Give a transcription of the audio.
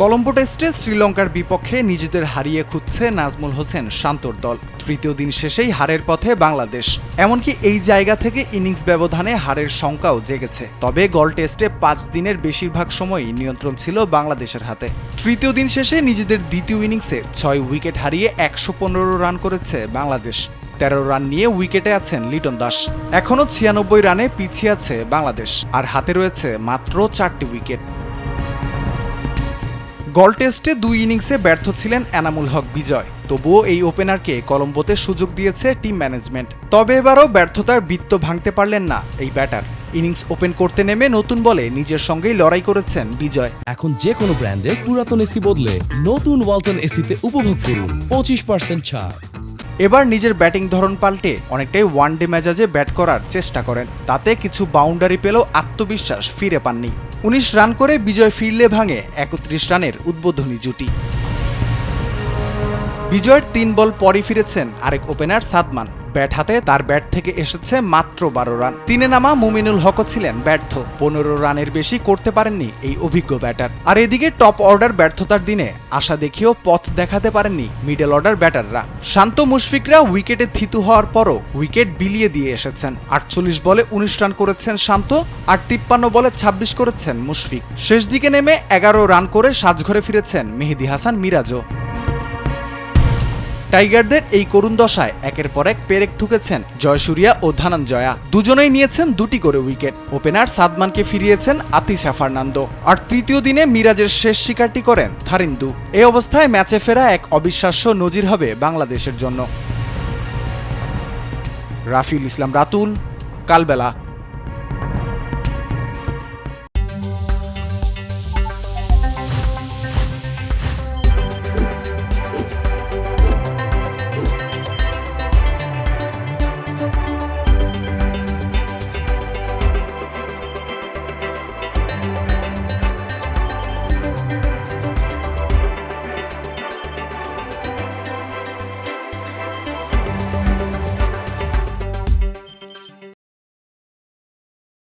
কলম্বো টেস্টে শ্রীলঙ্কার বিপক্ষে নিজেদের হারিয়ে খুঁজছে নাজমুল হোসেন শান্তর দল। তৃতীয় দিন শেষেই হারের পথে বাংলাদেশ। এমনকি এই জায়গা থেকে ইনিংস ব্যবধানে হারের শঙ্কাও জেগেছে। তবে গল টেস্টে 5 দিনের বেশিরভাগ সময়ই নিয়ন্ত্রণ ছিল বাংলাদেশের হাতে। তৃতীয় দিন শেষে নিজেদের দ্বিতীয় ইনিংসে 6 উইকেট হারিয়ে 115 রান করেছে বাংলাদেশ। 13 রান নিয়ে উইকেটে আছেন লিটন দাস। এখনও 96 রানে পিছিয়ে আছে বাংলাদেশ, আর হাতে রয়েছে মাত্র 4টি উইকেট। গল টেস্টে 2 ইনিংসে ব্যর্থ ছিলেন এনামুল হক বিজয়। তবুও এই ওপেনারকে কলম্বোতে সুযোগ দিয়েছে টিম ম্যানেজমেন্ট। তবে এবারও ব্যর্থতার বৃত্ত ভাঙতে পারলেন না এই ব্যাটার। ইনিংস ওপেন করতে নেমে নতুন বলে নিজের সঙ্গেই লড়াই করেছেন বিজয়। এখন যে কোনো ব্র্যান্ডের পুরাতন এসি বদলে নতুন ওয়ালটন এসিতে উপভোগ করুন 25% ছাড়। এবার নিজের ব্যাটিং ধরন পাল্টে অনেকটাই ওয়ানডে মেজাজে ব্যাট করার চেষ্টা করেন। তাতে কিছু বাউন্ডারি পেলেও আত্মবিশ্বাস ফিরে পাননি। 19 রান করে বিজয় ফিরলে ভাঙে 31 রানের উদ্বোধনী জুটি। বিজয়ের 3 বল পরই ফিরেছেন আরেক ওপেনার সাদমান। ব্যাট হাতে তার ব্যাট থেকে এসেছে মাত্র 12 রান। 3-এ নামা মুমিনুল হকও ছিলেন ব্যর্থ। 15 রানের বেশি করতে পারেননি এই অভিজ্ঞ ব্যাটার। আর এদিকে টপ অর্ডার ব্যর্থতার দিনে আশা দেখিয়েও পথ দেখাতে পারেননি মিডল অর্ডার ব্যাটাররা। শান্ত মুশফিকরা উইকেটে থিতু হওয়ার পরও উইকেট বিলিয়ে দিয়ে এসেছেন। 48 বলে 19 রান করেছেন শান্ত, আর 53 বলে 26 করেছেন মুশফিক। শেষ দিকে নেমে 11 রান করে সাজঘরে ফিরেছেন মেহেদী হাসান মিরাজও। টাইগারদের এই করুণ দশায় একের পর এক পেরেক ঠুকেছেন জয়সূরিয়া ও ধনঞ্জয়া। দুজনেই নিয়েছেন 2টি করে উইকেট। ওপেনার সাদমানকে ফিরিয়েছেন আতিশা ফার্নান্দো, আর তৃতীয় দিনে মিরাজের শেষ শিকারটি করেন থারিন্দু। এই অবস্থায় ম্যাচে ফেরা এক অবিশ্বাস্য নজির হবে বাংলাদেশের জন্য। রাফিউল ইসলাম রাতুল, কালবেলা।